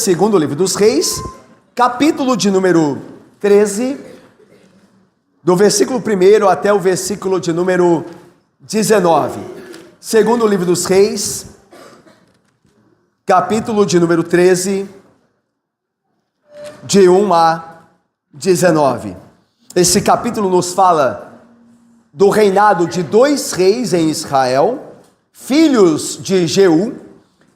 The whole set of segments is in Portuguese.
segundo livro dos Reis, capítulo de número 13, do versículo 1 até o versículo de número 19. Segundo livro dos Reis, capítulo de número 13, de 1 a 19. Esse capítulo nos fala do reinado de dois reis em Israel, filhos de Jeú,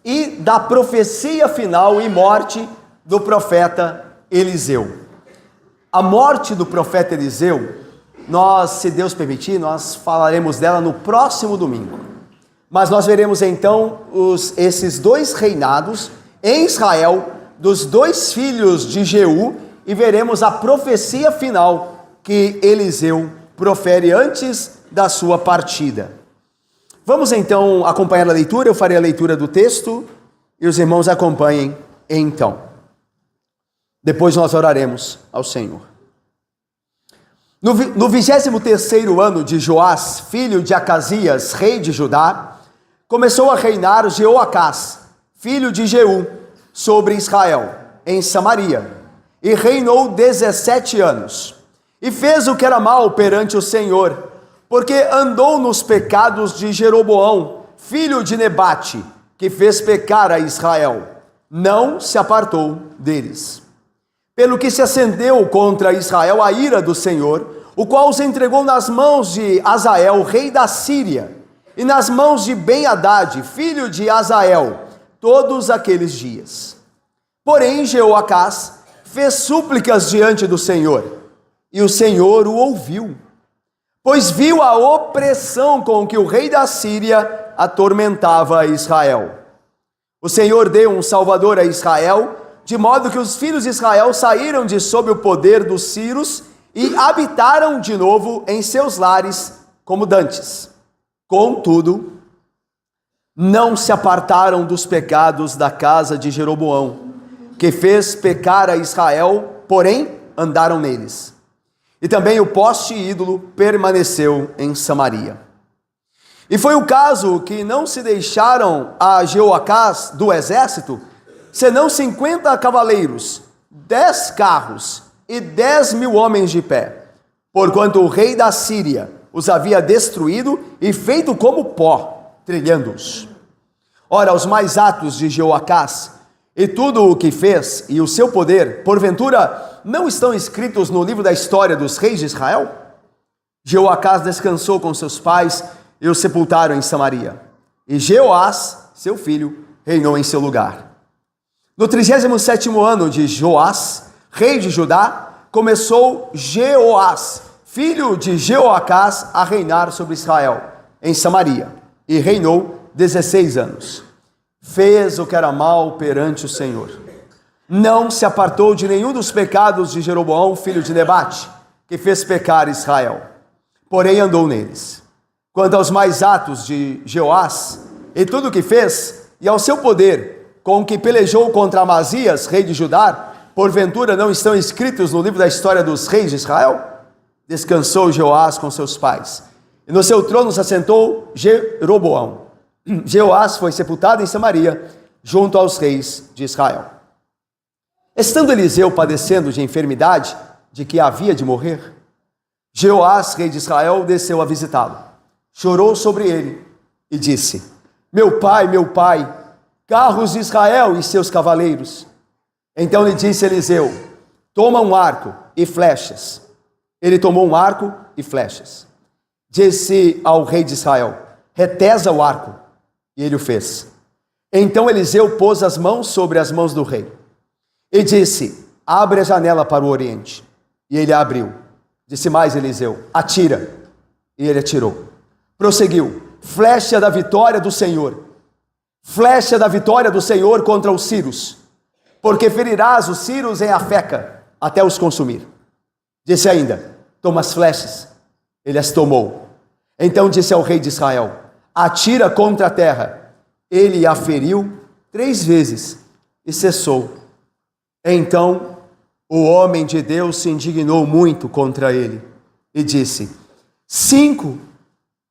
e da profecia final e morte do profeta Eliseu. A morte do profeta Eliseu, se Deus permitir, nós falaremos dela no próximo domingo. Mas nós veremos então esses dois reinados em Israel, dos dois filhos de Jeú, e veremos a profecia final que Eliseu profere antes da sua partida. Vamos então acompanhar a leitura. Eu farei a leitura do texto e os irmãos acompanhem então. Depois nós oraremos ao Senhor. No 23º ano de Joás, filho de Acasias, rei de Judá, começou a reinar Jeoacás, filho de Jeú, sobre Israel, em Samaria, e reinou 17 anos. E fez o que era mal perante o Senhor, porque andou nos pecados de Jeroboão, filho de Nebate, que fez pecar a Israel. Não se apartou deles. Pelo que se acendeu contra Israel a ira do Senhor, o qual os entregou nas mãos de Azael, rei da Síria, e nas mãos de Ben-Hadad, filho de Azael, todos aqueles dias. Porém, Jeoacás fez súplicas diante do Senhor, e o Senhor o ouviu, pois viu a opressão com que o rei da Síria atormentava Israel. O Senhor deu um salvador a Israel, de modo que os filhos de Israel saíram de sob o poder dos sírios e habitaram de novo em seus lares como dantes. Contudo, não se apartaram dos pecados da casa de Jeroboão, que fez pecar a Israel, porém andaram neles. E também o poste ídolo permaneceu em Samaria. E foi o caso que não se deixaram a Jeoacás do exército, senão 50 cavaleiros, 10 carros e 10.000 homens de pé, porquanto o rei da Síria os havia destruído e feito como pó, trilhando-os. Ora, os mais atos de Jeoacás, e tudo o que fez, e o seu poder, porventura, não estão escritos no livro da história dos reis de Israel? Jeoacás descansou com seus pais e o sepultaram em Samaria. E Jeoás, seu filho, reinou em seu lugar. No 37º ano de Joás, rei de Judá, começou Jeoás, filho de Jeoacás, a reinar sobre Israel, em Samaria, e reinou 16 anos. Fez o que era mal perante o Senhor. Não se apartou de nenhum dos pecados de Jeroboão, filho de Nebate, que fez pecar Israel, porém andou neles. Quanto aos mais atos de Jeoás, e tudo o que fez, e ao seu poder, com que pelejou contra Amazias, rei de Judá, porventura não estão escritos no livro da história dos reis de Israel? Descansou Jeoás com seus pais, e no seu trono se assentou Jeroboão. Jeoás foi sepultado em Samaria, junto aos reis de Israel. Estando Eliseu padecendo de enfermidade, de que havia de morrer, Jeoás, rei de Israel, desceu a visitá-lo. Chorou sobre ele e disse: meu pai, carros de Israel e seus cavaleiros. Então lhe disse Eliseu: toma um arco e flechas. Ele tomou um arco e flechas. Disse ao rei de Israel: retesa o arco. E ele o fez. Então Eliseu pôs as mãos sobre as mãos do rei e disse: abre a janela para o oriente. E ele a abriu. Disse mais Eliseu: atira. E ele atirou. Prosseguiu: flecha da vitória do Senhor. Flecha da vitória do Senhor contra os sírios, porque ferirás os sírios em Afeca, até os consumir. Disse ainda: toma as flechas. Ele as tomou. Então disse ao rei de Israel: atira contra a terra. Ele a feriu 3 vezes e cessou. Então o homem de Deus se indignou muito contra ele e disse: 5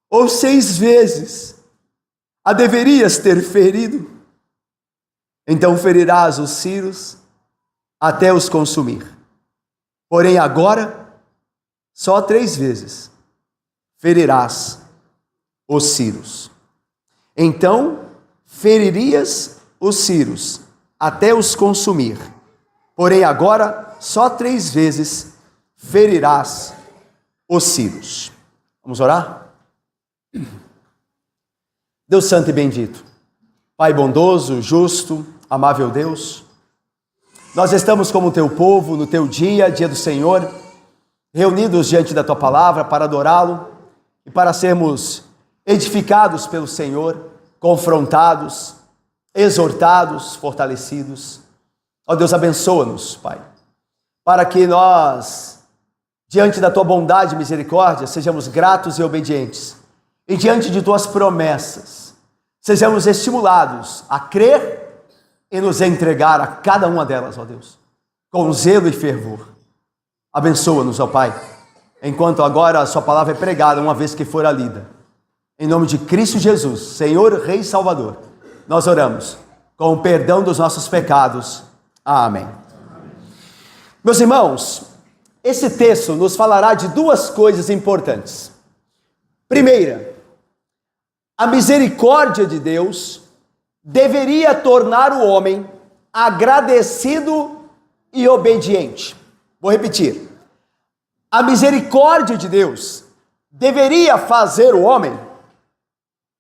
ou 6 vezes a deverias ter ferido. Então ferirás os círios até os consumir. Porém agora, só 3 vezes ferirás os círios. Então feririas os círios até os consumir. Porém agora, só 3 vezes ferirás os círios. Vamos orar? Deus santo e bendito, Pai bondoso, justo, amável Deus, nós estamos como teu povo no teu dia do Senhor, reunidos diante da tua palavra para adorá-lo e para sermos edificados pelo Senhor, confrontados, exortados, fortalecidos. Ó Deus, abençoa-nos, Pai, para que nós, diante da tua bondade e misericórdia, sejamos gratos e obedientes, e diante de tuas promessas, sejamos estimulados a crer e nos entregar a cada uma delas, ó Deus, com zelo e fervor. Abençoa-nos, ó Pai, enquanto agora a sua palavra é pregada, uma vez que for lida. Em nome de Cristo Jesus, Senhor, Rei e Salvador, nós oramos com o perdão dos nossos pecados. Amém. Meus irmãos, esse texto nos falará de 2 coisas importantes. Primeira, a misericórdia de Deus deveria tornar o homem agradecido e obediente. Vou repetir. A misericórdia de Deus deveria fazer o homem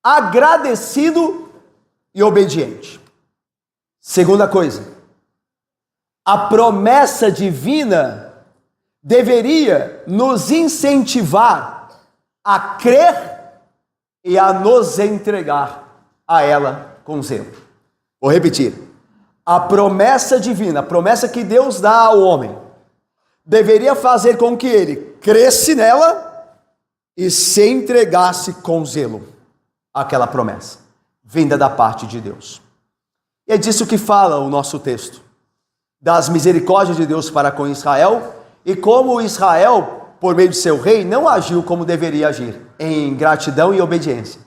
agradecido e obediente. Segunda coisa, a promessa divina deveria nos incentivar a crer e a nos entregar a ela com zelo. Vou repetir. A promessa divina, a promessa que Deus dá ao homem, deveria fazer com que ele cresce nela e se entregasse com zelo àquela promessa, vinda da parte de Deus. E é disso que fala o nosso texto, das misericórdias de Deus para com Israel, e como Israel, por meio de seu rei, não agiu como deveria agir, em gratidão e obediência.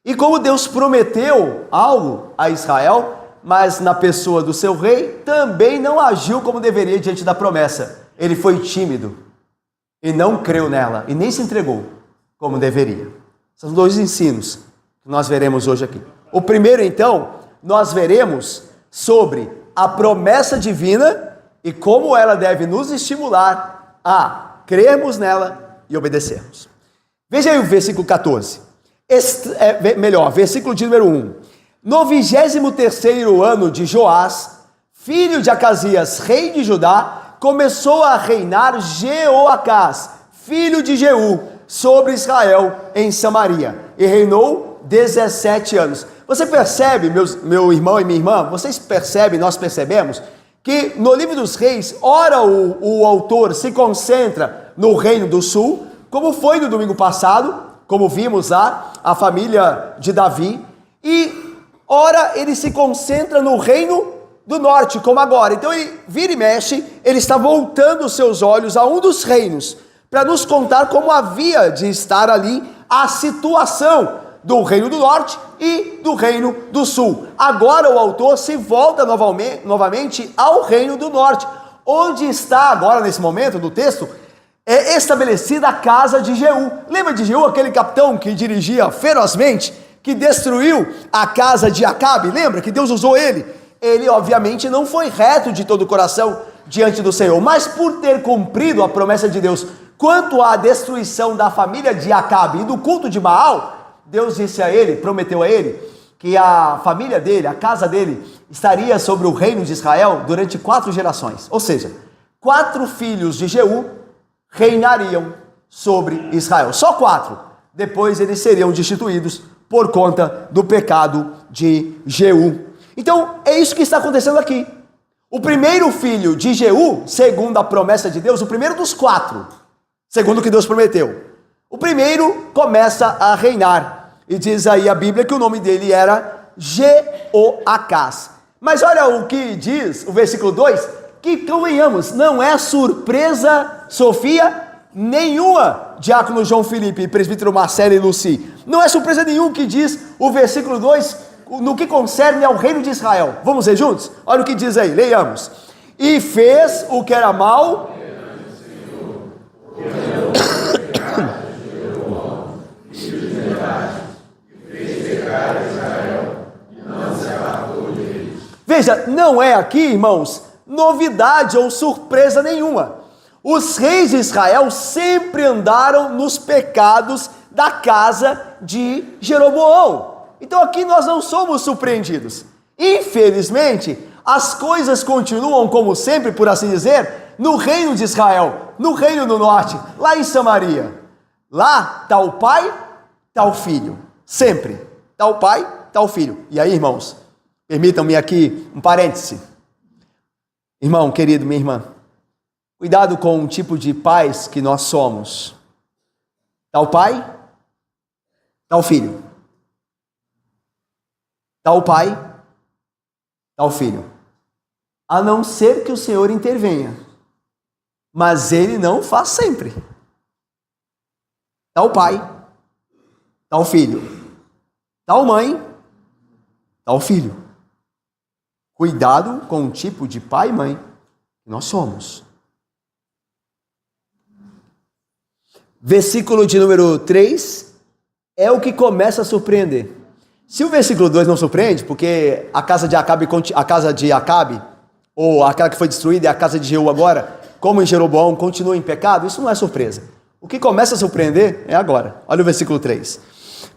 E como Deus prometeu algo a Israel, mas na pessoa do seu rei, também não agiu como deveria diante da promessa. Ele foi tímido e não creu nela, e nem se entregou como deveria. São 2 ensinos que nós veremos hoje aqui. O primeiro, então, nós veremos sobre a promessa divina e como ela deve nos estimular a crermos nela e obedecermos. Veja aí o versículo 14. Versículo de número 1. No 23º ano de Joás, filho de Acasias, rei de Judá, começou a reinar Jeoacás, filho de Jeú, sobre Israel em Samaria, e reinou 17 anos. Você percebe, meu irmão e minha irmã, vocês percebem, nós percebemos, que no livro dos reis, ora o autor se concentra no reino do sul, como foi no domingo passado, como vimos lá, a família de Davi, e ora ele se concentra no reino do norte, como agora. Então ele vira e mexe, ele está voltando os seus olhos a um dos reinos, para nos contar como havia de estar ali a situação do reino do norte e do reino do sul. Agora o autor se volta novamente ao reino do norte, onde está agora nesse momento do texto estabelecida a casa de Jeú. Lembra de Jeú, aquele capitão que dirigia ferozmente, que destruiu a casa de Acabe? Lembra que Deus usou ele? Ele obviamente não foi reto de todo o coração diante do Senhor, mas por ter cumprido a promessa de Deus quanto à destruição da família de Acabe e do culto de Baal, Deus disse a ele, prometeu a ele, que a família dele, a casa dele, estaria sobre o reino de Israel durante 4 gerações. Ou seja, 4 filhos de Jeú reinariam sobre Israel. Só 4. Depois eles seriam destituídos por conta do pecado de Jeú. Então, é isso que está acontecendo aqui. O primeiro filho de Jeú, segundo a promessa de Deus, o primeiro dos 4, segundo o que Deus prometeu, o primeiro começa a reinar. E diz aí a Bíblia que o nome dele era Jeoacás. Mas olha o que diz o versículo 2, que convenhamos, não é surpresa, Sofia, nenhuma, diácono João Felipe, presbítero Marcelo e Luci. Não é surpresa nenhuma que diz o versículo 2, no que concerne ao reino de Israel. Vamos ler juntos? Olha o que diz aí, leiamos. E fez o que era mal. Veja, não é aqui, irmãos, novidade ou surpresa nenhuma. Os reis de Israel sempre andaram nos pecados da casa de Jeroboão. Então aqui nós não somos surpreendidos. Infelizmente, as coisas continuam como sempre, por assim dizer, no reino de Israel, no reino do norte, lá em Samaria. Lá está o pai, está o filho. Sempre. Está o pai, está o filho. E aí, irmãos, permitam-me aqui um parêntese. Irmão querido, minha irmã, cuidado com o tipo de pais que nós somos. Está o pai, está o filho. Está o pai, está o filho. A não ser que o Senhor intervenha. Mas Ele não faz sempre. Está o pai, está o filho. Está a mãe, está o filho. Cuidado com o tipo de pai e mãe que nós somos. Versículo de número 3 é o que começa a surpreender. Se o versículo 2 não surpreende, porque a casa de Acabe, ou aquela que foi destruída é a casa de Jeú agora, como em Jeroboão, continua em pecado, isso não é surpresa. O que começa a surpreender é agora. Olha o versículo 3.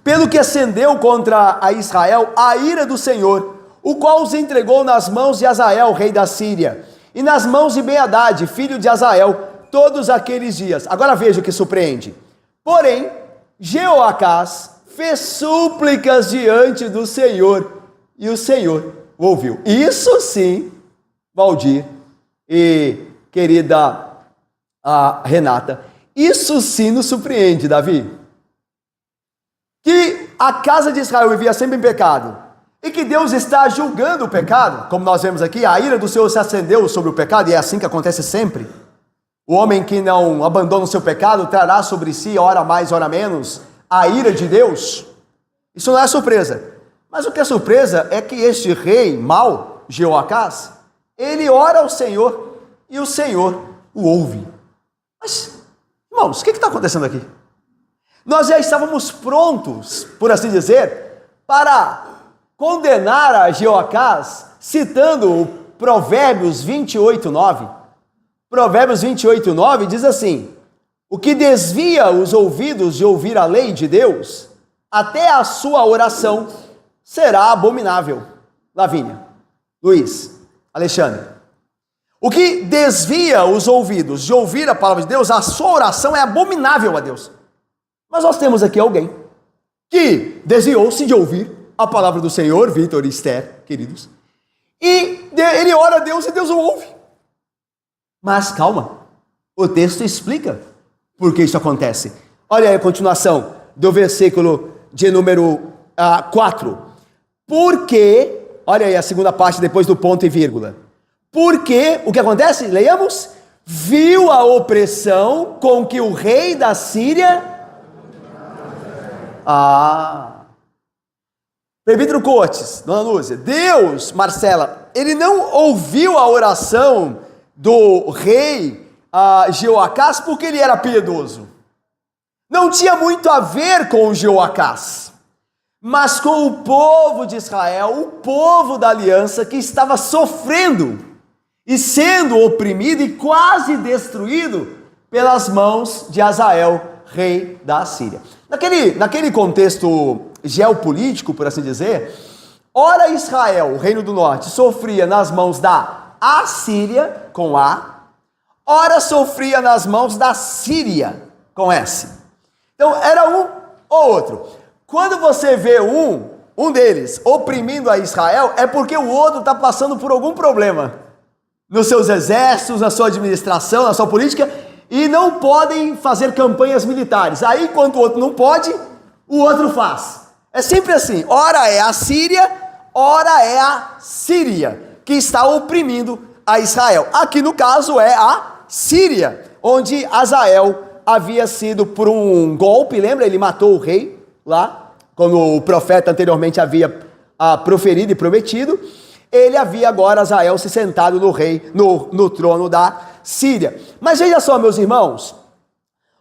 Pelo que ascendeu contra a Israel a ira do Senhor, o qual os entregou nas mãos de Hazael, rei da Síria, e nas mãos de Ben-Hadad, filho de Hazael, todos aqueles dias. Agora veja o que surpreende. Porém, Jeoacás fez súplicas diante do Senhor, e o Senhor o ouviu. Isso sim, Valdir e querida Renata, isso sim nos surpreende, Davi. Que a casa de Israel vivia sempre em pecado, e que Deus está julgando o pecado, como nós vemos aqui, a ira do Senhor se acendeu sobre o pecado, e é assim que acontece sempre. O homem que não abandona o seu pecado trará sobre si, ora mais, ora menos, a ira de Deus. Isso não é surpresa. Mas o que é surpresa é que este rei mau, Jeoacás, ele ora ao Senhor e o Senhor o ouve. Mas, irmãos, o que está acontecendo aqui? Nós já estávamos prontos, por assim dizer, para condenar a Jeoacás, citando o Provérbios 28:9. Provérbios 28:9 diz assim: o que desvia os ouvidos de ouvir a lei de Deus, até a sua oração será abominável. Lavínia, Luiz, Alexandre. O que desvia os ouvidos de ouvir a palavra de Deus, a sua oração é abominável a Deus. Mas nós temos aqui alguém que desviou-se de ouvir a palavra do Senhor, Vitor e Esther, queridos, e ele ora a Deus e Deus o ouve. Mas calma, o texto explica por que isso acontece. Olha aí a continuação do versículo de número 4. Porque, olha aí a segunda parte depois do ponto e vírgula. Porque, o que acontece? Leiamos. Viu a opressão com que o rei da Síria... Presbítero Cortes, Dona Lúcia, Deus, Marcela, ele não ouviu a oração do rei Jeoacás porque ele era piedoso. Não tinha muito a ver com o Jeoacás, mas com o povo de Israel, o povo da aliança que estava sofrendo e sendo oprimido e quase destruído pelas mãos de Hazael, rei da Síria. Naquele contexto geopolítico, por assim dizer, ora Israel, o reino do norte, sofria nas mãos da Assíria, com A, ora sofria nas mãos da Síria, com S. Então era um ou outro. Quando você vê um deles oprimindo a Israel, é porque o outro está passando por algum problema nos seus exércitos, na sua administração, na sua política, e não podem fazer campanhas militares. Aí, quando o outro não pode, o outro faz. É sempre assim, ora é a Síria, ora é a Síria, que está oprimindo a Israel. Aqui no caso é a Síria, onde Hazael havia sido por um golpe, lembra? Ele matou o rei lá, quando o profeta anteriormente havia proferido e prometido, ele havia agora Azael se sentado no trono da Síria. Mas veja só, meus irmãos,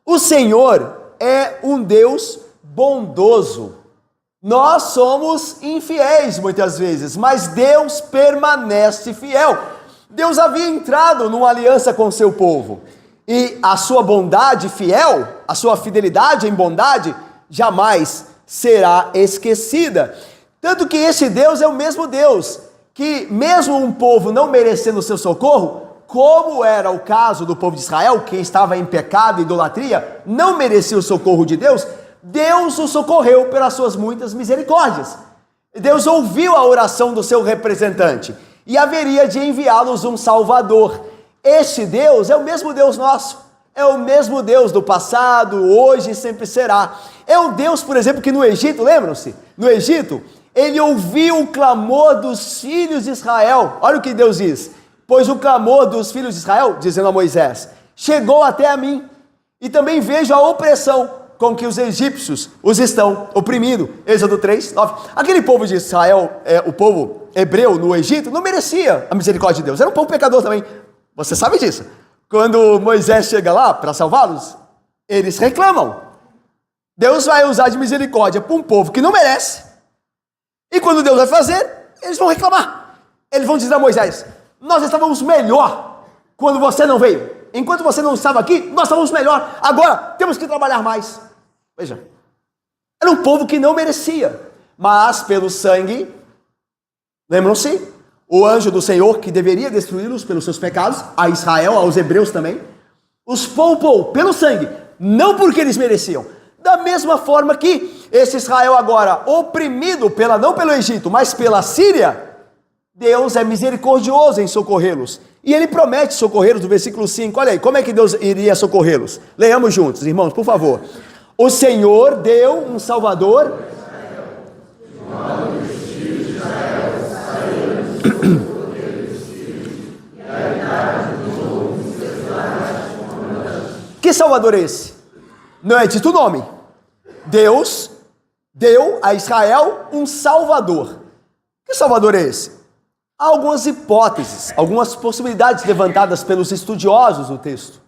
o Senhor é um Deus bondoso. Nós somos infiéis muitas vezes, mas Deus permanece fiel. Deus havia entrado numa aliança com o seu povo, e a sua bondade fiel, a sua fidelidade em bondade, jamais será esquecida. Tanto que esse Deus é o mesmo Deus que, mesmo um povo não merecendo o seu socorro, como era o caso do povo de Israel, que estava em pecado e idolatria, não merecia o socorro de Deus, Deus o socorreu pelas suas muitas misericórdias. Deus ouviu a oração do seu representante e haveria de enviá-los um Salvador. Este Deus é o mesmo Deus nosso, é o mesmo Deus do passado, hoje e sempre será. É o Deus, por exemplo, que no Egito, lembram-se? No Egito, ele ouviu o clamor dos filhos de Israel. Olha o que Deus diz: pois o clamor dos filhos de Israel, dizendo a Moisés, chegou até a mim, e também vejo a opressão com que os egípcios os estão oprimindo. Êxodo 3, 9. Aquele povo de Israel, o povo hebreu no Egito, não merecia a misericórdia de Deus, era um povo pecador também. Você sabe disso. Quando Moisés chega lá para salvá-los, eles reclamam. Deus vai usar de misericórdia para um povo que não merece, e quando Deus vai fazer, eles vão reclamar. Eles vão dizer a Moisés: nós estávamos melhor quando você não veio. Enquanto você não estava aqui, nós estávamos melhor. Agora temos que trabalhar mais. Veja, era um povo que não merecia, mas pelo sangue, lembram-se? O anjo do Senhor, que deveria destruí-los pelos seus pecados, a Israel, aos hebreus também, os poupou pelo sangue, não porque eles mereciam. Da mesma forma que esse Israel agora, oprimido não pelo Egito, mas pela Síria, Deus é misericordioso em socorrê-los. E ele promete socorrê-los no versículo 5. Olha aí, como é que Deus iria socorrê-los? Leiamos juntos, irmãos, por favor. O Senhor deu um Salvador. Que Salvador é esse? Não é dito o nome. Deus deu a Israel um Salvador. Que Salvador é esse? Há algumas hipóteses, algumas possibilidades levantadas pelos estudiosos do texto.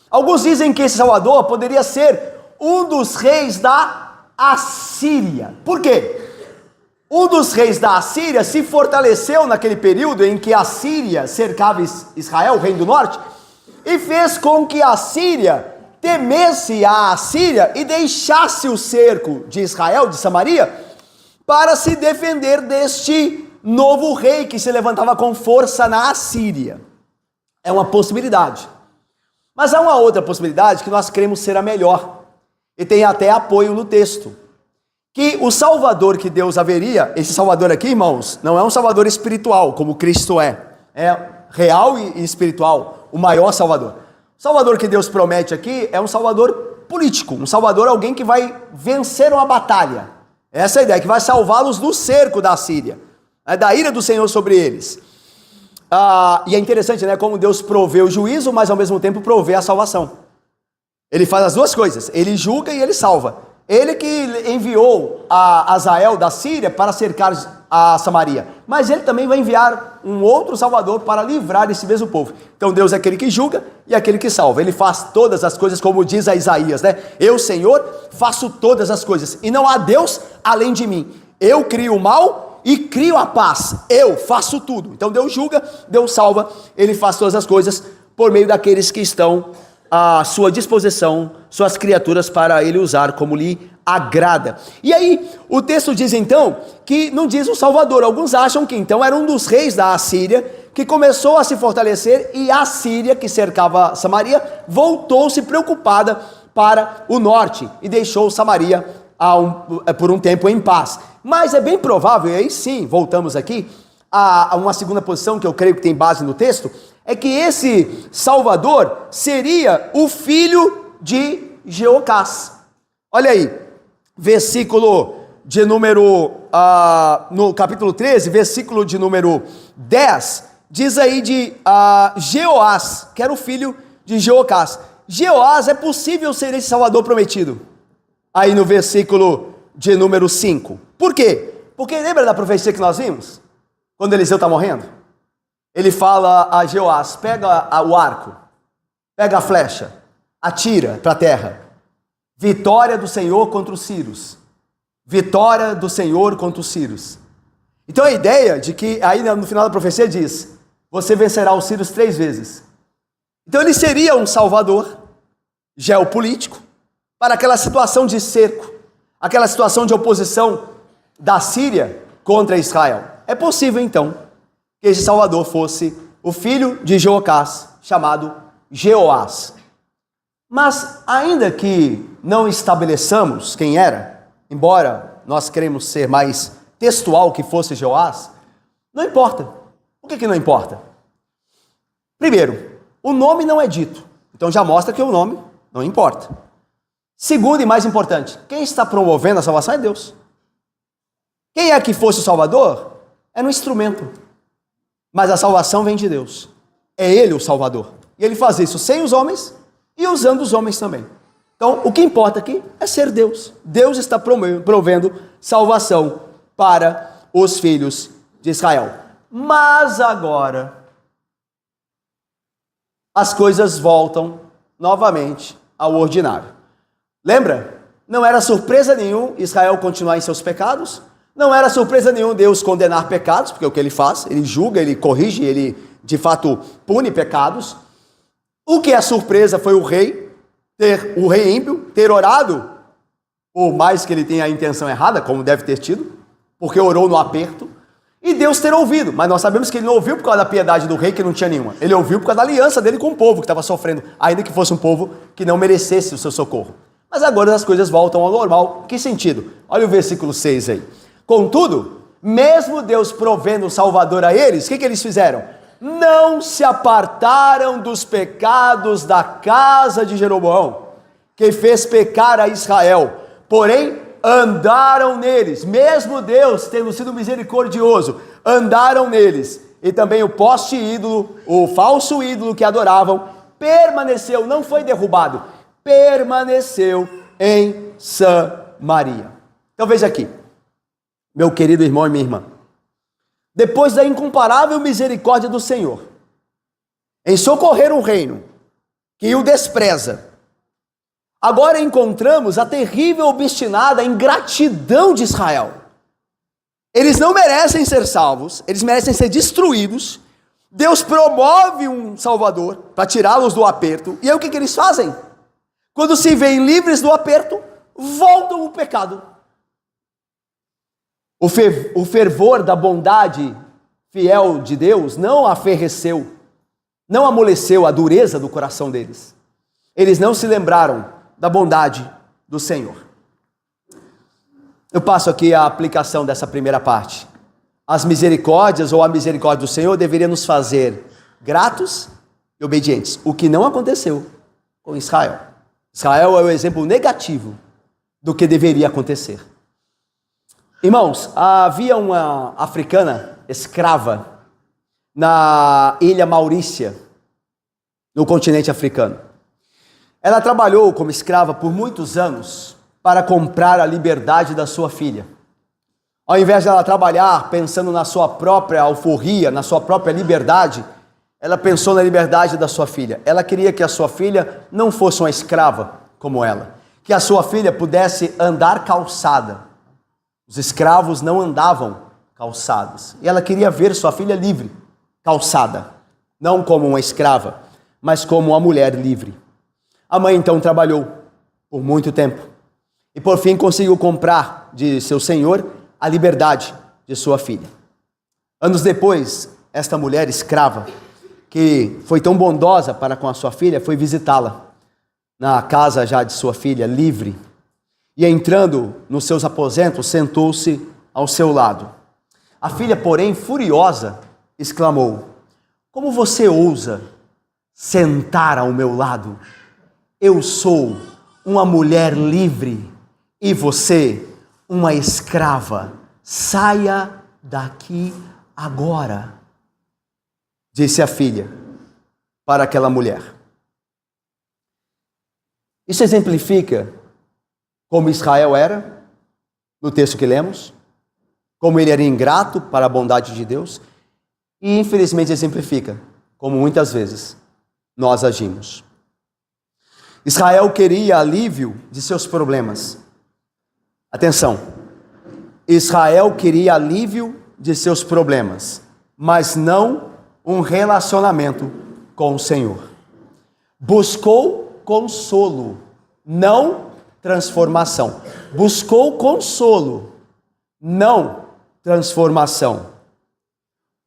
Alguns dizem que esse Salvador poderia ser um dos reis da Assíria. Por quê? Um dos reis da Assíria se fortaleceu naquele período em que a Síria cercava Israel, o reino do norte, e fez com que a Síria temesse a Assíria e deixasse o cerco de Israel, de Samaria, para se defender deste novo rei que se levantava com força na Assíria. É uma possibilidade. Mas há uma outra possibilidade que nós cremos ser a melhor, e tem até apoio no texto, que o Salvador que Deus haveria, esse Salvador aqui, irmãos, não é um Salvador espiritual, como Cristo é real e espiritual, o maior Salvador. O Salvador que Deus promete aqui é um Salvador político, um Salvador, alguém que vai vencer uma batalha. Essa é a ideia, que vai salvá-los do cerco da Síria, da ira do Senhor sobre eles. E é interessante, né, como Deus provê o juízo, mas ao mesmo tempo provê a salvação. Ele faz as duas coisas, ele julga e ele salva. Ele que enviou a Azael da Síria para cercar a Samaria, mas ele também vai enviar um outro Salvador para livrar esse mesmo povo. Então Deus é aquele que julga e aquele que salva. Ele faz todas as coisas, como diz a Isaías, né? Eu, Senhor, faço todas as coisas, e não há Deus além de mim. Eu crio o mal e crio a paz. Eu faço tudo. Então Deus julga, Deus salva, ele faz todas as coisas por meio daqueles que estão à sua disposição, suas criaturas, para ele usar como lhe agrada. E aí, o texto diz então, que não diz o Salvador. Alguns acham que então era um dos reis da Assíria, que começou a se fortalecer, e a Síria, que cercava Samaria, voltou-se preocupada para o norte, e deixou Samaria por um tempo em paz. Mas é bem provável, e aí sim, voltamos aqui, a uma segunda posição que eu creio que tem base no texto, é que esse Salvador seria o filho de Jeocás. Olha aí, versículo de número, no capítulo 13, versículo de número 10, diz aí de Jeoás, que era o filho de Jeocás. Jeoás, é possível ser esse Salvador prometido? Aí no versículo de número 5. Por quê? Porque lembra da profecia que nós vimos? Quando Eliseu está morrendo? Ele fala a Jeoás, pega o arco, pega a flecha, atira para a terra. Vitória do Senhor contra os sírios. Vitória do Senhor contra os sírios. Então a ideia de que, aí no final da profecia diz, você vencerá os sírios 3 vezes. Então ele seria um salvador geopolítico para aquela situação de cerco, aquela situação de oposição da Síria contra Israel. É possível então que esse salvador fosse o filho de Jeoacás, chamado Jeoás. Mas ainda que não estabeleçamos quem era, embora nós queremos ser mais textual que fosse Jeoás, não importa. Por que não importa? Primeiro, o nome não é dito, então já mostra que o nome não importa. Segundo e mais importante, quem está promovendo a salvação é Deus. Quem é que fosse o Salvador? É um instrumento, mas a salvação vem de Deus. É Ele o Salvador, e Ele faz isso sem os homens e usando os homens também. Então, o que importa aqui é ser Deus. Deus está provendo salvação para os filhos de Israel. Mas agora, as coisas voltam novamente ao ordinário. Lembra? Não era surpresa nenhum Israel continuar em seus pecados. Não era surpresa nenhum Deus condenar pecados, porque é o que Ele faz. Ele julga, Ele corrige, Ele de fato pune pecados. O que é surpresa foi o rei ímpio, ter orado, por mais que ele tenha a intenção errada, como deve ter tido, porque orou no aperto, e Deus ter ouvido. Mas nós sabemos que ele não ouviu por causa da piedade do rei, que não tinha nenhuma. Ele ouviu por causa da aliança dele com o povo que estava sofrendo, ainda que fosse um povo que não merecesse o seu socorro. Mas agora as coisas voltam ao normal. Que sentido? Olha o versículo 6 aí. Contudo, mesmo Deus provendo o Salvador a eles, o que eles fizeram? Não se apartaram dos pecados da casa de Jeroboão, que fez pecar a Israel, porém andaram neles, mesmo Deus tendo sido misericordioso, andaram neles, e também o poste ídolo, o falso ídolo que adoravam, permaneceu, não foi derrubado, permaneceu em Samaria. Então veja aqui, meu querido irmão e minha irmã, depois da incomparável misericórdia do Senhor, em socorrer um reino que o despreza, agora encontramos a terrível, obstinada ingratidão de Israel. Eles não merecem ser salvos, eles merecem ser destruídos. Deus promove um Salvador para tirá-los do aperto, e aí o que eles fazem? Quando se veem livres do aperto, voltam ao pecado. O fervor da bondade fiel de Deus não aferreceu, não amoleceu a dureza do coração deles. Eles não se lembraram da bondade do Senhor. Eu passo aqui a aplicação dessa primeira parte. As misericórdias ou a misericórdia do Senhor deveria nos fazer gratos e obedientes, o que não aconteceu com Israel. Israel é o exemplo negativo do que deveria acontecer. Irmãos, havia uma africana escrava na ilha Maurícia, no continente africano. Ela trabalhou como escrava por muitos anos para comprar a liberdade da sua filha. Ao invés de ela trabalhar pensando na sua própria alforria, na sua própria liberdade, ela pensou na liberdade da sua filha. Ela queria que a sua filha não fosse uma escrava como ela, que a sua filha pudesse andar calçada. Os escravos não andavam calçados. E ela queria ver sua filha livre, calçada. Não como uma escrava, mas como uma mulher livre. A mãe então trabalhou por muito tempo. E por fim conseguiu comprar de seu senhor a liberdade de sua filha. Anos depois, esta mulher escrava, que foi tão bondosa para com a sua filha, foi visitá-la na casa já de sua filha, livre. E entrando nos seus aposentos, sentou-se ao seu lado. A filha, porém, furiosa, exclamou: como você ousa sentar ao meu lado? Eu sou uma mulher livre e você, uma escrava. Saia daqui agora, disse a filha para aquela mulher. Isso exemplifica como Israel era, no texto que lemos. como ele era ingrato para a bondade de Deus, e infelizmente exemplifica como muitas vezes nós agimos. Israel queria alívio de seus problemas. Atenção, Israel queria alívio de seus problemas, mas não um relacionamento com o Senhor. Buscou consolo, não transformação. Buscou consolo, não transformação.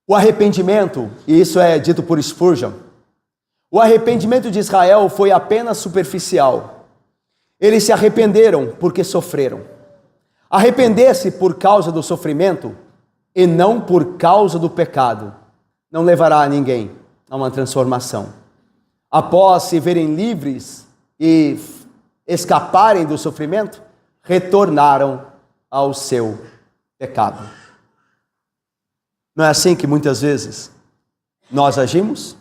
O arrependimento, e isso é dito por Spurgeon, o arrependimento de Israel foi apenas superficial. Eles se arrependeram porque sofreram. Arrepender-se por causa do sofrimento e não por causa do pecado não levará ninguém a uma transformação. Após se verem livres e escaparem do sofrimento, retornaram ao seu pecado. Não é assim que muitas vezes nós agimos?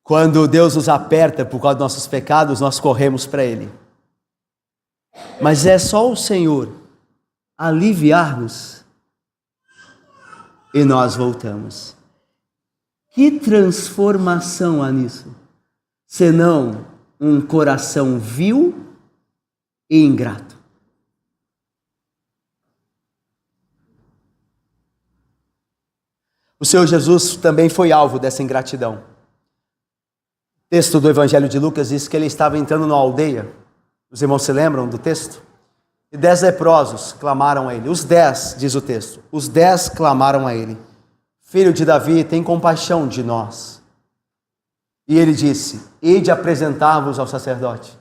Quando Deus nos aperta por causa dos nossos pecados, nós corremos para Ele. Mas é só o Senhor aliviar-nos e nós voltamos. Que transformação há nisso? Senão um coração vil e ingrato. O Senhor Jesus também foi alvo dessa ingratidão. O texto do Evangelho de Lucas diz que ele estava entrando numa aldeia. Os irmãos se lembram do texto? E 10 leprosos clamaram a ele. Os 10, diz o texto, os 10 clamaram a ele: Filho de Davi, tem compaixão de nós. E ele disse: Ide apresentar-vos ao sacerdote.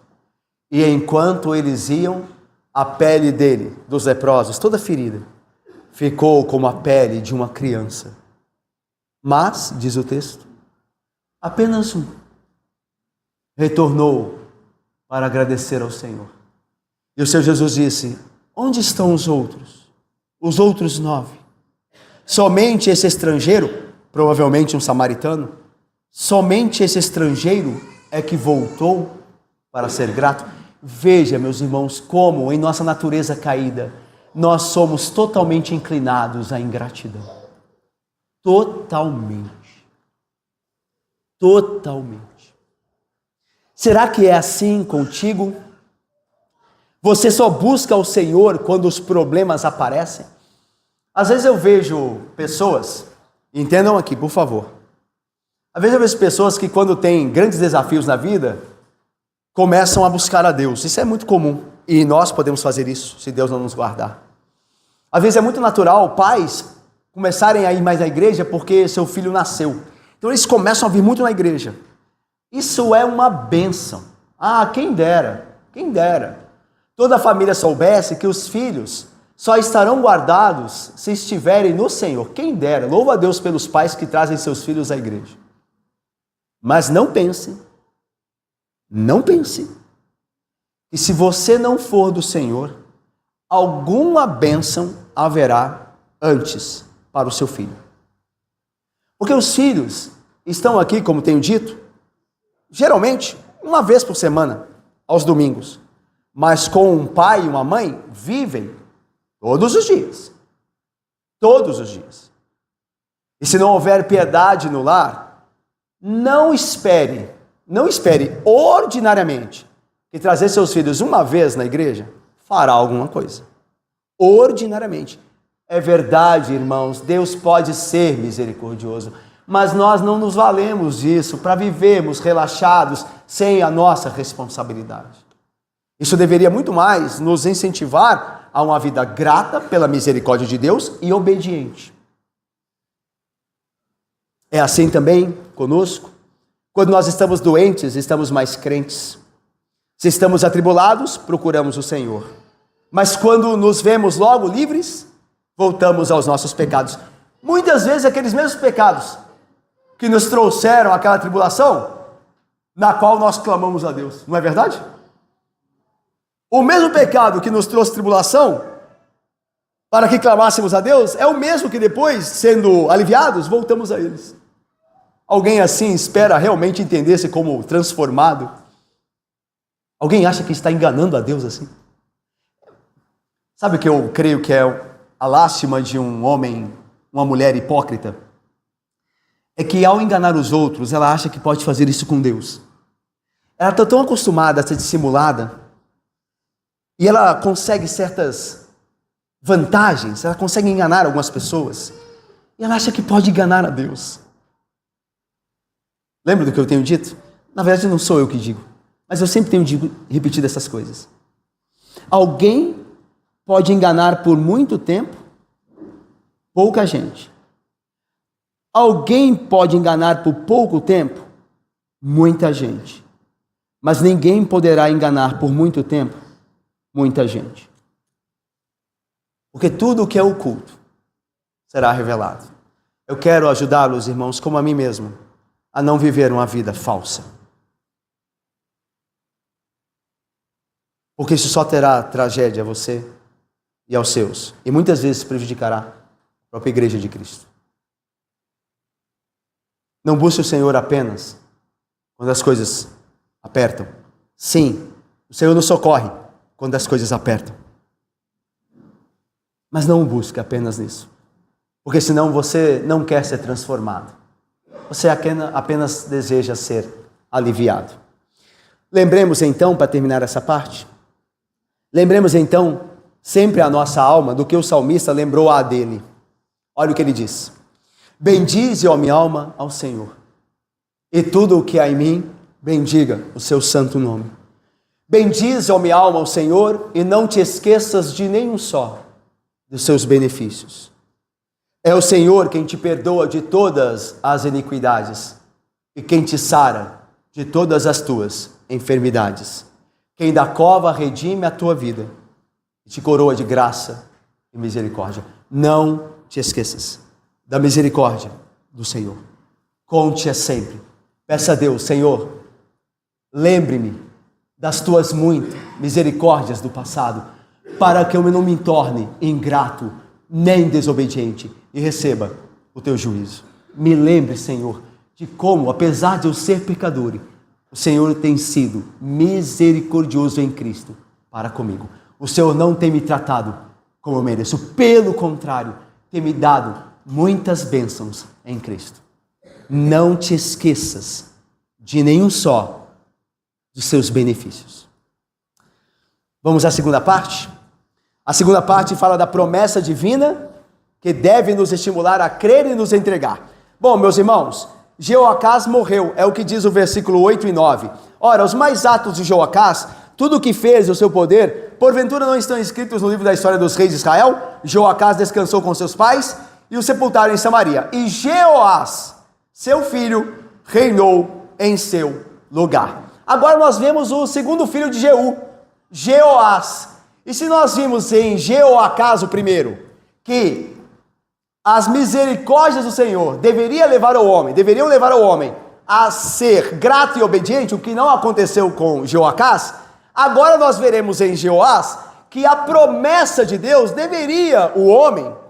E enquanto eles iam, a pele dele, dos leprosos, toda ferida, ficou como a pele de uma criança. Mas, diz o texto, apenas um retornou para agradecer ao Senhor. E o Senhor Jesus disse: Onde estão os outros? Os outros 9. Somente esse estrangeiro, provavelmente um samaritano, somente esse estrangeiro é que voltou para ser grato. Veja, meus irmãos, como em nossa natureza caída, nós somos totalmente inclinados à ingratidão. Totalmente. Totalmente. Será que é assim contigo? Você só busca o Senhor quando os problemas aparecem? Às vezes eu vejo pessoas, entendam aqui, por favor. Às vezes eu vejo pessoas que quando têm grandes desafios na vida, começam a buscar a Deus. Isso é muito comum e nós podemos fazer isso, se Deus não nos guardar. Às vezes é muito natural pais começarem a ir mais à igreja porque seu filho nasceu. Então eles começam a vir muito na igreja. Isso é uma bênção. Ah, quem dera, quem dera. Toda a família soubesse que os filhos só estarão guardados se estiverem no Senhor. Quem dera, louva a Deus pelos pais que trazem seus filhos à igreja. Mas não pense que se você não for do Senhor, alguma bênção haverá antes para o seu filho. Porque os filhos estão aqui, como tenho dito, geralmente uma vez por semana, aos domingos. Mas com um pai e uma mãe, vivem todos os dias. Todos os dias. E se não houver piedade no lar, não espere ordinariamente que trazer seus filhos uma vez na igreja fará alguma coisa. Ordinariamente. É verdade, irmãos, Deus pode ser misericordioso, mas nós não nos valemos disso para vivermos relaxados sem a nossa responsabilidade. Isso deveria muito mais nos incentivar a uma vida grata pela misericórdia de Deus e obediente. É assim também conosco. Quando nós estamos doentes, estamos mais crentes. Se estamos atribulados, procuramos o Senhor. Mas quando nos vemos logo livres, voltamos aos nossos pecados. Muitas vezes aqueles mesmos pecados que nos trouxeram aquela tribulação, na qual nós clamamos a Deus. Não é verdade? O mesmo pecado que nos trouxe tribulação, para que clamássemos a Deus, é o mesmo que depois, sendo aliviados, voltamos a eles. Alguém assim espera realmente entender-se como transformado? Alguém acha que está enganando a Deus assim? Sabe o que eu creio que é a lástima de um homem, uma mulher hipócrita? É que ao enganar os outros, ela acha que pode fazer isso com Deus. Ela está tão acostumada a ser dissimulada, e ela consegue certas vantagens, ela consegue enganar algumas pessoas, e ela acha que pode enganar a Deus. Lembra do que eu tenho dito? Na verdade não sou eu que digo, mas eu sempre tenho repetido essas coisas. Alguém pode enganar por muito tempo pouca gente. Alguém pode enganar por pouco tempo muita gente. Mas ninguém poderá enganar por muito tempo muita gente. Porque tudo o que é oculto será revelado. Eu quero ajudá-los, irmãos, como a mim mesmo, a não viver uma vida falsa. Porque isso só terá tragédia a você e aos seus. E muitas vezes prejudicará a própria igreja de Cristo. Não busque o Senhor apenas quando as coisas apertam. Sim, o Senhor nos socorre quando as coisas apertam. Mas não o busque apenas nisso. Porque senão você não quer ser transformado. Você apenas deseja ser aliviado. Lembremos então, para terminar essa parte, lembremos então sempre a nossa alma do que o salmista lembrou a dele. Olha o que ele diz. Bendize, ó minha alma, ao Senhor, e tudo o que há em mim, bendiga o seu santo nome. Bendize, ó minha alma, ao Senhor, e não te esqueças de nenhum só dos seus benefícios. É o Senhor quem te perdoa de todas as iniquidades e quem te sara de todas as tuas enfermidades. Quem da cova redime a tua vida e te coroa de graça e misericórdia. Não te esqueças da misericórdia do Senhor. Conte-a sempre. Peça a Deus, Senhor, lembre-me das tuas muitas misericórdias do passado, para que eu não me torne ingrato nem desobediente e receba o teu juízo. Me lembre, Senhor, de como, apesar de eu ser pecador, o Senhor tem sido misericordioso em Cristo para comigo. O Senhor não tem me tratado como eu mereço, pelo contrário, tem me dado muitas bênçãos em Cristo. Não te esqueças de nenhum só dos seus benefícios. Vamos à segunda parte? A segunda parte fala da promessa divina que deve nos estimular a crer e nos entregar. Bom, meus irmãos, Jeoacás morreu, é o que diz o versículo 8 e 9. Ora, os mais atos de Jeoacás, tudo o que fez, o seu poder, porventura não estão escritos no livro da história dos reis de Israel? Jeoacás descansou com seus pais e o sepultaram em Samaria. E Jeoás, seu filho, reinou em seu lugar. Agora nós vemos o segundo filho de Jeú, Jeoás. E se nós vimos em Jeoacás o primeiro, que as misericórdias do Senhor deveriam levar o homem a ser grato e obediente, o que não aconteceu com Jeoacás, agora nós veremos em Jeoás que a promessa de Deus deveria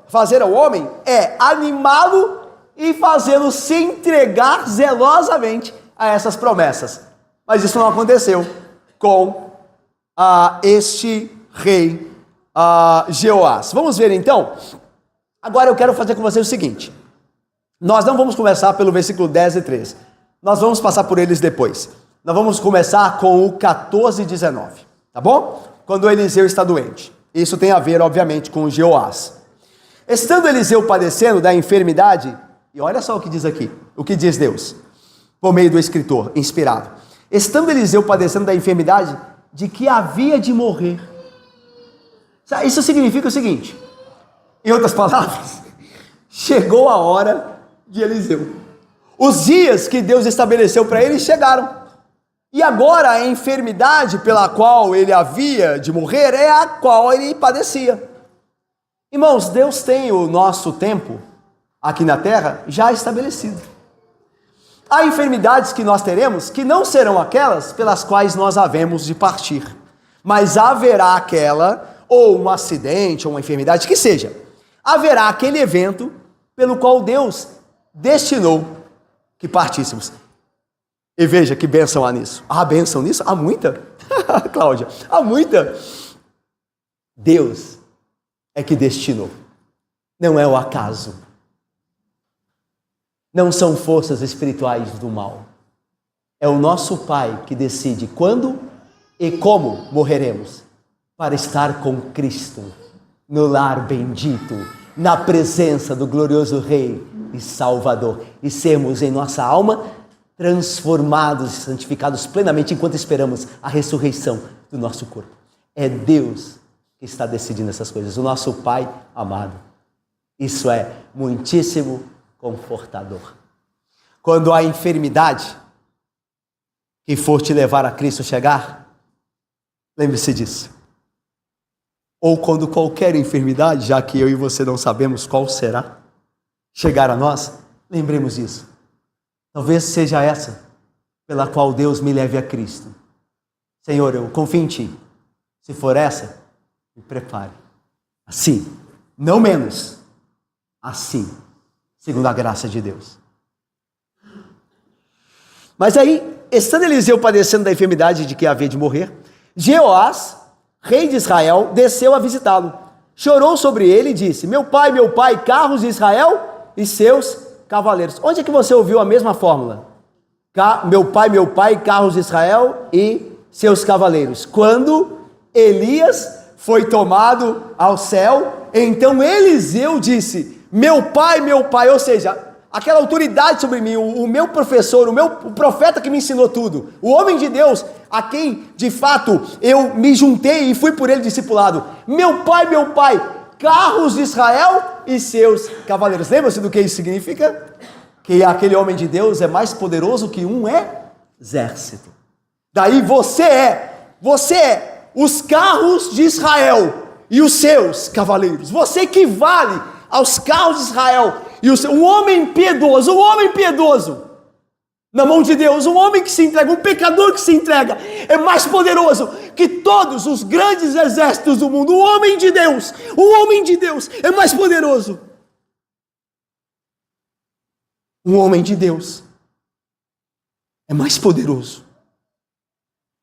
fazer ao homem é animá-lo e fazê-lo se entregar zelosamente a essas promessas. Mas isso não aconteceu com este rei Jeoás. Vamos ver então. Agora eu quero fazer com você o seguinte. Nós não vamos começar pelo versículo 10 e 13. Nós vamos passar por eles depois. Nós vamos começar com o 14 e 19. Tá bom? Quando Eliseu está doente. Isso tem a ver, obviamente, com Jeoás. Estando Eliseu padecendo da enfermidade, e olha só o que diz aqui, o que diz Deus, por meio do escritor inspirado. Estando Eliseu padecendo da enfermidade de que havia de morrer. Isso significa o seguinte, em outras palavras, chegou a hora de Eliseu. Os dias que Deus estabeleceu para ele chegaram. E agora a enfermidade pela qual ele havia de morrer é a qual ele padecia. Irmãos, Deus tem o nosso tempo aqui na terra já estabelecido. Há enfermidades que nós teremos que não serão aquelas pelas quais nós havemos de partir, mas haverá aquela, ou um acidente, ou uma enfermidade, que seja, haverá aquele evento pelo qual Deus destinou que partíssemos. E veja que bênção há nisso. Há bênção nisso? Há muita. Cláudia, há muita. Deus é que destinou. Não é o acaso. Não são forças espirituais do mal. É o nosso Pai que decide quando e como morreremos para estar com Cristo no lar bendito, na presença do glorioso Rei e Salvador, e sermos em nossa alma transformados e santificados plenamente enquanto esperamos a ressurreição do nosso corpo. É Deus que está decidindo essas coisas, o nosso Pai amado. Isso é muitíssimo confortador. Quando a enfermidade que for te levar a Cristo chegar, lembre-se disso. Ou quando qualquer enfermidade, já que eu e você não sabemos qual será, chegar a nós, lembremos disso. Talvez seja essa pela qual Deus me leve a Cristo. Senhor, eu confio em Ti. Se for essa, me prepare. Assim, não menos, assim, segundo a graça de Deus. Mas aí, estando Eliseu padecendo da enfermidade de que havia de morrer, Jeoás, rei de Israel, desceu a visitá-lo. Chorou sobre ele e disse: meu pai, carros de Israel e seus cavaleiros. Onde é que você ouviu a mesma fórmula? Meu pai, carros de Israel e seus cavaleiros. Quando Elias foi tomado ao céu, então Eliseu disse: meu pai, ou seja, aquela autoridade sobre mim, o meu professor, o profeta que me ensinou tudo, o homem de Deus, a quem de fato eu me juntei e fui por ele discipulado. Meu pai, carros de Israel e seus cavaleiros. Lembra-se do que isso significa? Que aquele homem de Deus é mais poderoso que um exército. Daí você é os carros de Israel e os seus cavaleiros. Você equivale aos carros de Israel e um homem piedoso, na mão de Deus, um homem que se entrega, um pecador que se entrega, é mais poderoso que todos os grandes exércitos do mundo. O homem de Deus é mais poderoso. Um homem de Deus é mais poderoso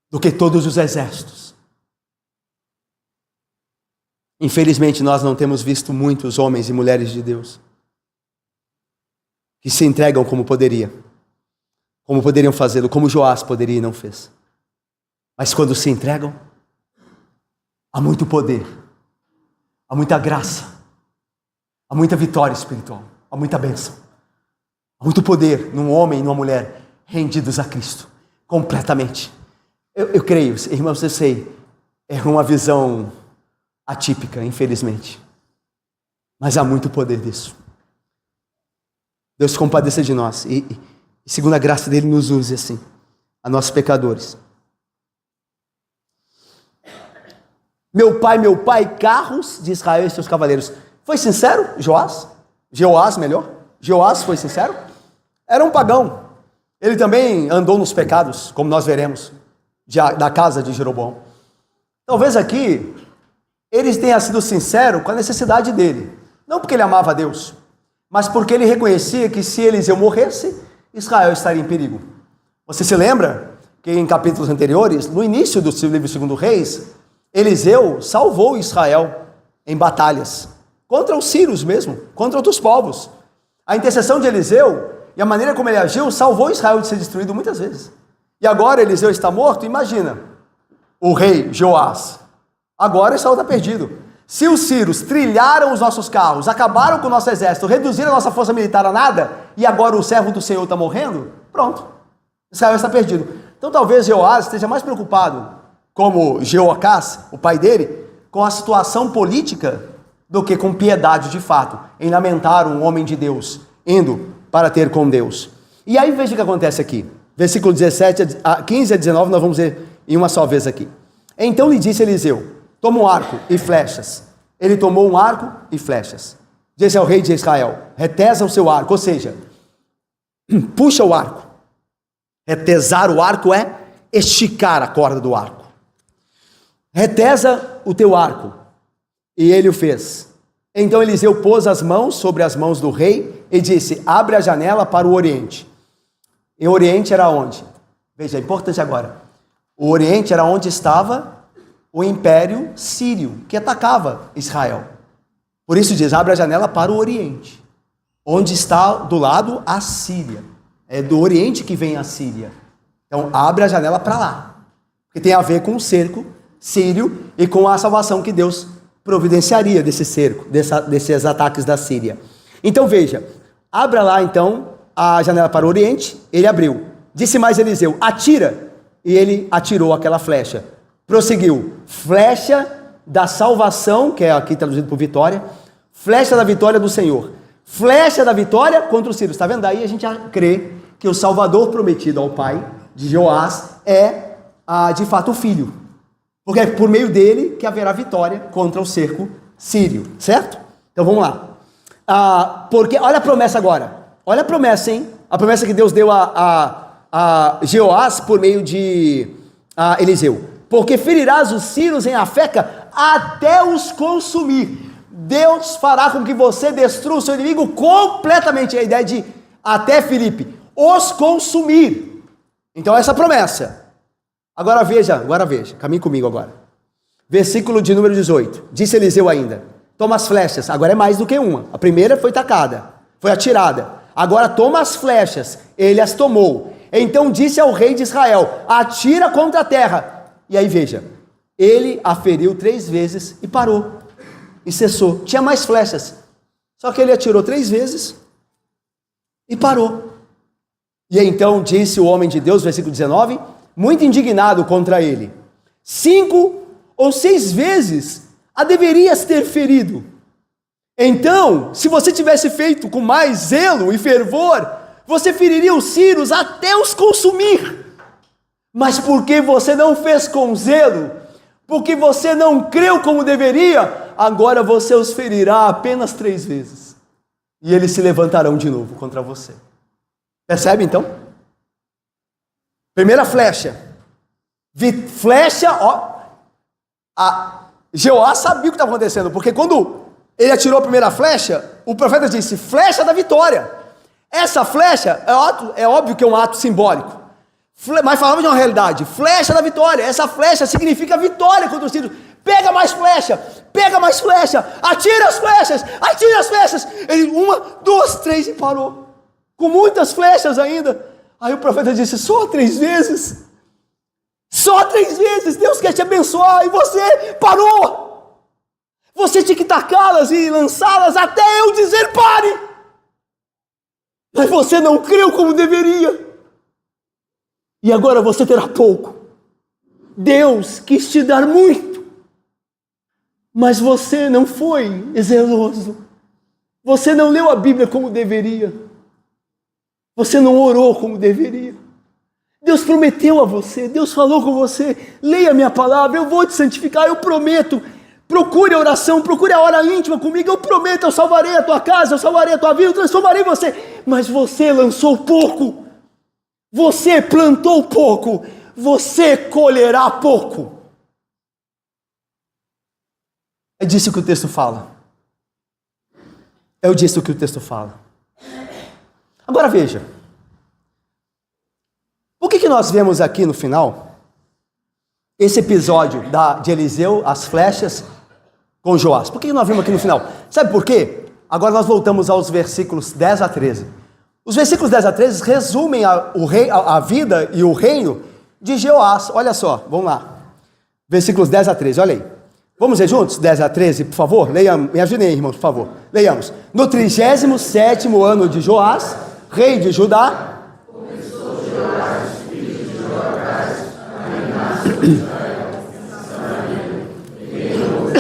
do que todos os exércitos. Infelizmente, nós não temos visto muitos homens e mulheres de Deus que se entregam como poderiam fazê-lo, como Joás poderia e não fez. Mas quando se entregam, há muito poder, há muita graça, há muita vitória espiritual, há muita bênção, há muito poder num homem e numa mulher rendidos a Cristo, completamente. Eu creio, irmãos, eu sei, é uma visão atípica, infelizmente, mas há muito poder disso. Deus compadeça de nós e segundo a graça dele, nos use assim, a nós pecadores. Meu pai, carros de Israel e seus cavaleiros. Foi sincero, Joás? Jeoás foi sincero? Era um pagão. Ele também andou nos pecados, como nós veremos, da casa de Jeroboão. Talvez aqui, ele tenha sido sincero com a necessidade dele. Não porque ele amava a Deus, mas porque ele reconhecia que se Eliseu morresse, Israel estaria em perigo. Você se lembra que em capítulos anteriores, no início do livro 2 Reis, Eliseu salvou Israel em batalhas, contra os sírios mesmo, contra outros povos. A intercessão de Eliseu e a maneira como ele agiu salvou Israel de ser destruído muitas vezes. E agora Eliseu está morto, imagina, o rei Joás, agora Israel está perdido. Se os sírios trilharam os nossos carros, acabaram com o nosso exército, reduziram a nossa força militar a nada, e agora o servo do Senhor está morrendo, pronto, Israel está perdido. Então talvez Jeoás esteja mais preocupado, como Jeoacás, o pai dele, com a situação política, do que com piedade de fato, em lamentar um homem de Deus, indo para ter com Deus. E aí veja o que acontece aqui, versículo 15 a 19, nós vamos ver em uma só vez aqui. Então lhe disse Eliseu: toma um arco e flechas. Ele tomou um arco e flechas. Disse ao rei de Israel: retesa o seu arco, ou seja, puxa o arco. Retesar o arco é esticar a corda do arco. Retesa o teu arco. E ele o fez. Então Eliseu pôs as mãos sobre as mãos do rei e disse: abre a janela para o oriente. E o oriente era onde? Veja, é importante agora. O oriente era onde estava o império sírio, que atacava Israel. Por isso diz, abre a janela para o Oriente, onde está do lado a Síria. É do Oriente que vem a Síria. Então abre a janela para lá, que tem a ver com o cerco sírio e com a salvação que Deus providenciaria desse cerco, desses ataques da Síria. Então veja, abra lá então a janela para o Oriente, ele abriu. Disse mais Eliseu, atira, e ele atirou aquela flecha. Prosseguiu, flecha da salvação, que é aqui traduzido por vitória, flecha da vitória do Senhor, flecha da vitória contra os sírios. Está vendo? Daí a gente já crê que o Salvador prometido ao pai de Joás é de fato o filho, porque é por meio dele que haverá vitória contra o cerco sírio, certo? Então vamos lá. Porque olha a promessa agora, olha a promessa, hein? A promessa que Deus deu a Joás por meio de Eliseu. Porque ferirás os sírios em Afeca até os consumir. Deus fará com que você destrua o seu inimigo completamente. A ideia de até, Filipe, os consumir. Então essa promessa. Agora veja, caminhe comigo agora. Versículo de número 18. Disse Eliseu ainda, toma as flechas. Agora é mais do que uma. A primeira foi tacada, foi atirada. Agora toma as flechas. Ele as tomou. Então disse ao rei de Israel, atira contra a terra. E aí veja, ele a feriu 3 vezes e parou, e cessou. Tinha mais flechas, só que ele atirou 3 vezes e parou. E então disse o homem de Deus, versículo 19, muito indignado contra ele, 5 ou 6 vezes a deverias ter ferido. Então, se você tivesse feito com mais zelo e fervor, você feriria os sírios até os consumir. Mas porque você não fez com zelo, porque você não creu como deveria, agora você os ferirá apenas 3 vezes. E eles se levantarão de novo contra você. Percebe então? Primeira flecha. Jeoás sabia o que estava acontecendo, porque quando ele atirou a primeira flecha, o profeta disse, flecha da vitória. Essa flecha, é óbvio que é um ato simbólico, mas falamos de uma realidade, flecha da vitória. Essa flecha significa vitória contra os sírios. Pega mais flecha, atira as flechas. Ele, 1, 2, 3 e parou, com muitas flechas ainda. Aí o profeta disse, só 3 vezes, Deus quer te abençoar, e você parou. Você tinha que tacá-las e lançá-las até eu dizer pare, mas você não creu como deveria. E agora você terá pouco. Deus quis te dar muito, mas você não foi zeloso. Você não leu a Bíblia como deveria. Você não orou como deveria. Deus prometeu a você, Deus falou com você, leia a minha palavra, eu vou te santificar, eu prometo. Procure a oração, procure a hora íntima comigo, eu prometo, eu salvarei a tua casa, eu salvarei a tua vida, eu transformarei você. Mas você lançou pouco. Você plantou pouco, você colherá pouco. É disso que o texto fala. Agora veja. Por que nós vemos aqui no final esse episódio de Eliseu, as flechas com Joás? Por que nós vemos aqui no final? Sabe por quê? Agora nós voltamos aos versículos 10 a 13. Os versículos 10 a 13 resumem a vida e o reino de Joás. Olha só, vamos lá. Versículos 10 a 13, olha aí. Vamos ler juntos? 10 a 13, por favor? Leiamos, me ajudem aí, irmãos, por favor. Leiamos. No 37º ano de Joás, rei de Judá, começou Joás, filho de Joacás, a reinar sobre Israel, Samaria, e reinou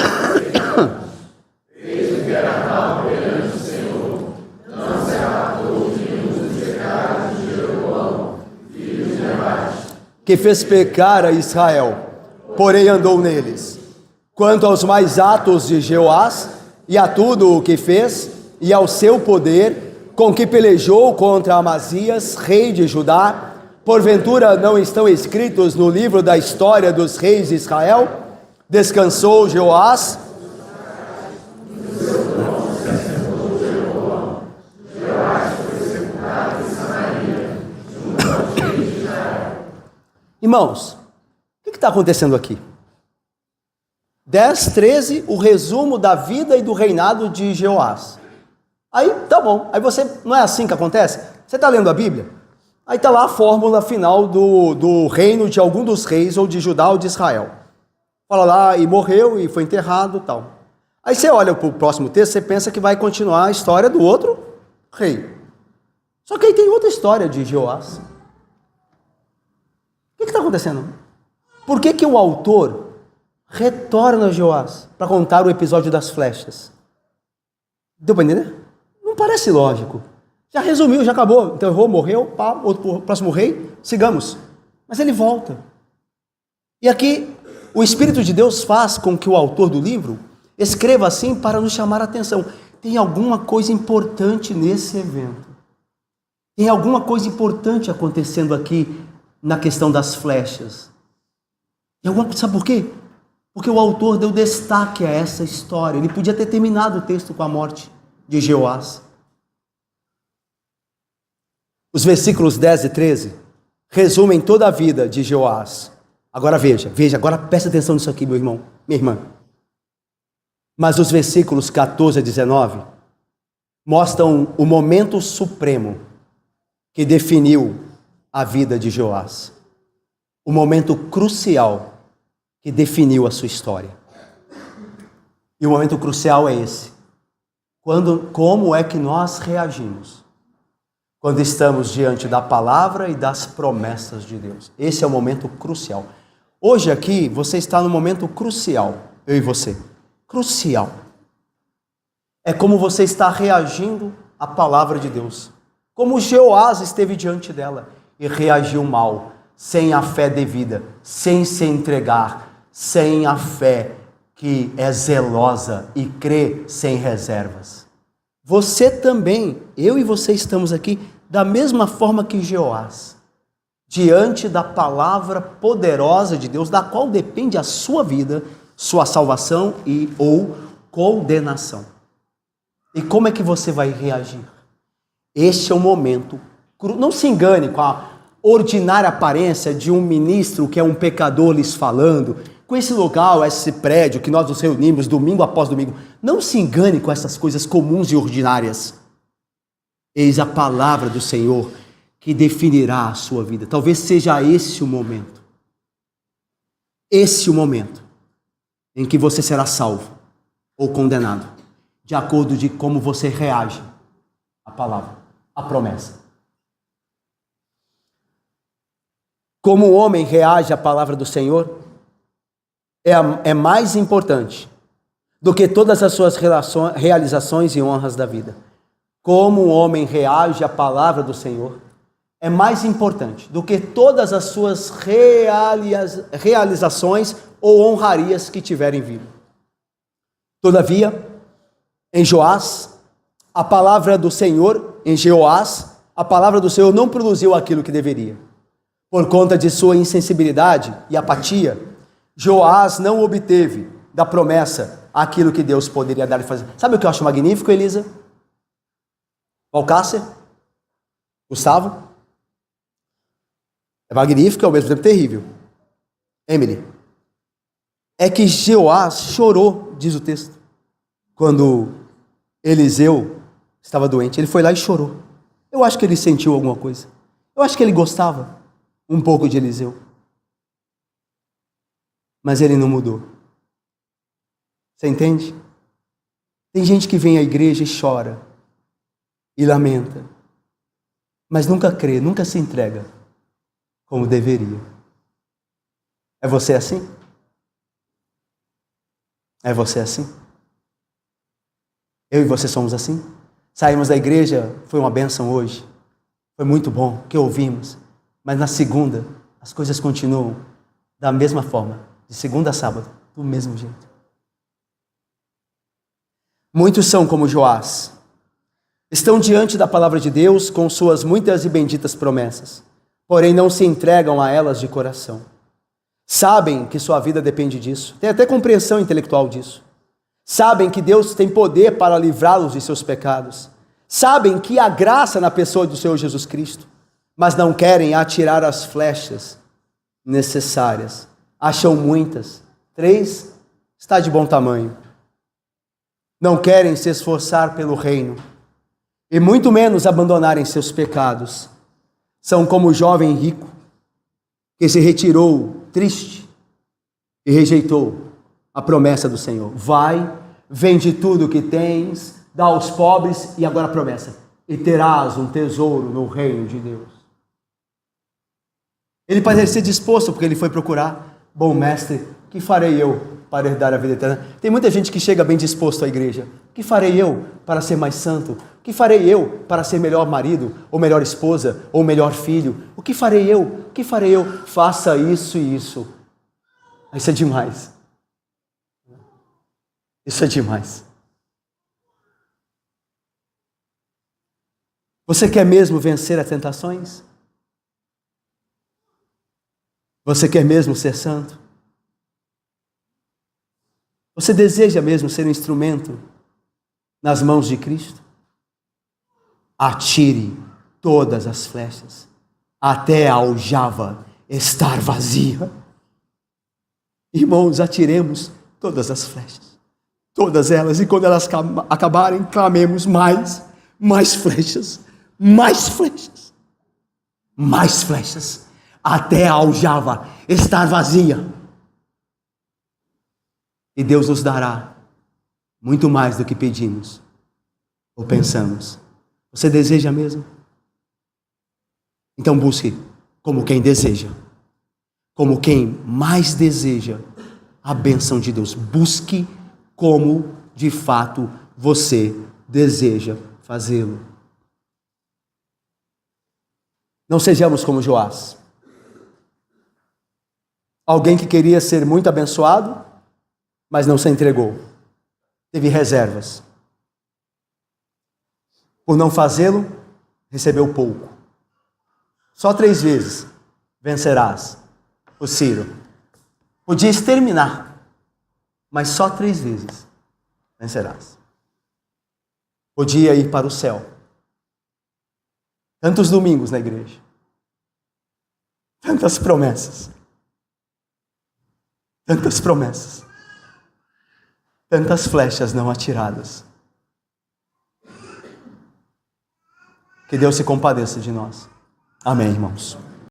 fez o que era mal perante o Senhor, não se apartou de nenhum dos pecados de Jeroboão, filho de Nebate, que fez pecar a Israel, porém andou neles. Quanto aos mais atos de Joás, e a tudo o que fez, e ao seu poder, com que pelejou contra Amazias, rei de Judá, porventura não estão escritos no livro da história dos reis de Israel? Descansou Joás. Irmãos, o que está acontecendo aqui? 10, 13, o resumo da vida e do reinado de Jeoás. Aí, tá bom. Aí você, não é assim que acontece? Você está lendo a Bíblia? Aí está lá a fórmula final do reino de algum dos reis, ou de Judá ou de Israel. Fala lá, e morreu, e foi enterrado e tal. Aí você olha para o próximo texto, você pensa que vai continuar a história do outro rei. Só que aí tem outra história de Jeoás. O que está acontecendo? Por que o autor retorna a Jeoás para contar o episódio das flechas? Deu para entender? Não parece lógico. Já resumiu, já acabou. Então errou, morreu, pá, outro próximo rei, sigamos. Mas ele volta. E aqui, o Espírito de Deus faz com que o autor do livro escreva assim para nos chamar a atenção. Tem alguma coisa importante nesse evento. Tem alguma coisa importante acontecendo aqui na questão das flechas. Sabe por quê? Porque o autor deu destaque a essa história. Ele podia ter terminado o texto com a morte de Jeoás. Os versículos 10 e 13 resumem toda a vida de Jeoás. Agora veja, agora preste atenção nisso aqui, meu irmão, minha irmã. Mas os versículos 14 a 19 mostram o momento supremo que definiu a vida de Jeoás. O momento crucial que definiu a sua história. E o momento crucial é esse. Como é que nós reagimos quando estamos diante da palavra e das promessas de Deus? Esse é o momento crucial. Hoje aqui, você está no momento crucial, eu e você. Crucial. É como você está reagindo à palavra de Deus. Como Jeoás esteve diante dela e reagiu mal, sem a fé devida, sem se entregar, sem a fé que é zelosa e crê sem reservas. Você também, eu e você estamos aqui da mesma forma que Jeoás, diante da palavra poderosa de Deus, da qual depende a sua vida, sua salvação e ou condenação. E como é que você vai reagir? Este é o momento. Não se engane com a ordinária aparência de um ministro que é um pecador lhes falando, com esse local, esse prédio que nós nos reunimos domingo após domingo. Não se engane com essas coisas comuns e ordinárias. Eis a palavra do Senhor que definirá a sua vida. Talvez seja esse o momento. Esse o momento em que você será salvo ou condenado, de acordo de como você reage à palavra, à promessa. Como o homem reage à palavra do Senhor é mais importante do que todas as suas realizações e honras da vida. Como o homem reage à palavra do Senhor é mais importante do que todas as suas realizações ou honrarias que tiverem vindo. Todavia, em Jeoás, a palavra do Senhor não produziu aquilo que deveria. Por conta de sua insensibilidade e apatia, Jeoás não obteve da promessa aquilo que Deus poderia dar e fazer. Sabe o que eu acho magnífico, Elisa? Valcácer? Gustavo? É magnífico e ao mesmo tempo terrível. Emily? É que Jeoás chorou, diz o texto, quando Eliseu estava doente. Ele foi lá e chorou. Eu acho que ele sentiu alguma coisa. Eu acho que ele gostava um pouco de Eliseu. Mas ele não mudou. Você entende? Tem gente que vem à igreja e chora e lamenta, mas nunca crê, nunca se entrega como deveria. É você assim? É você assim? Eu e você somos assim? Saímos da igreja, foi uma bênção hoje, foi muito bom, que ouvimos, mas na segunda as coisas continuam da mesma forma, de segunda a sábado, do mesmo jeito. Muitos são como Joás, estão diante da palavra de Deus com suas muitas e benditas promessas, porém não se entregam a elas de coração. Sabem que sua vida depende disso, tem até compreensão intelectual disso. Sabem que Deus tem poder para livrá-los de seus pecados. Sabem que há graça na pessoa do Senhor Jesus Cristo, mas não querem atirar as flechas necessárias. Acham muitas, 3 está de bom tamanho. Não querem se esforçar pelo reino, e muito menos abandonarem seus pecados. São como o jovem rico, que se retirou triste e rejeitou a promessa do Senhor. Vai, vende tudo o que tens, dá aos pobres, e agora a promessa: e terás um tesouro no reino de Deus. Ele parece ser disposto, porque ele foi procurar: bom mestre, que farei eu para herdar a vida eterna? Tem muita gente que chega bem disposto à igreja. O que farei eu para ser mais santo? O que farei eu para ser melhor marido, ou melhor esposa, ou melhor filho? O que farei eu? O que farei eu? Faça isso e isso. Isso é demais. Isso é demais. Você quer mesmo vencer as tentações? Você quer mesmo ser santo? Você deseja mesmo ser um instrumento nas mãos de Cristo? Atire todas as flechas, até a aljava estar vazia. Irmãos, atiremos todas as flechas, todas elas, e quando elas acabarem, clamemos mais flechas, mais flechas, mais flechas, até a aljava estar vazia. E Deus nos dará muito mais do que pedimos ou pensamos. Você deseja mesmo? Então busque como quem deseja, como quem mais deseja a bênção de Deus. Busque como de fato você deseja fazê-lo. Não sejamos como Joás, alguém que queria ser muito abençoado, mas não se entregou, teve reservas. Por não fazê-lo, recebeu pouco. Só 3 vezes vencerás o Ciro. Podia exterminar, mas só 3 vezes vencerás. Podia ir para o céu. Tantos domingos na igreja, tantas promessas, tantas flechas não atiradas. Que Deus se compadeça de nós. Amém, irmãos.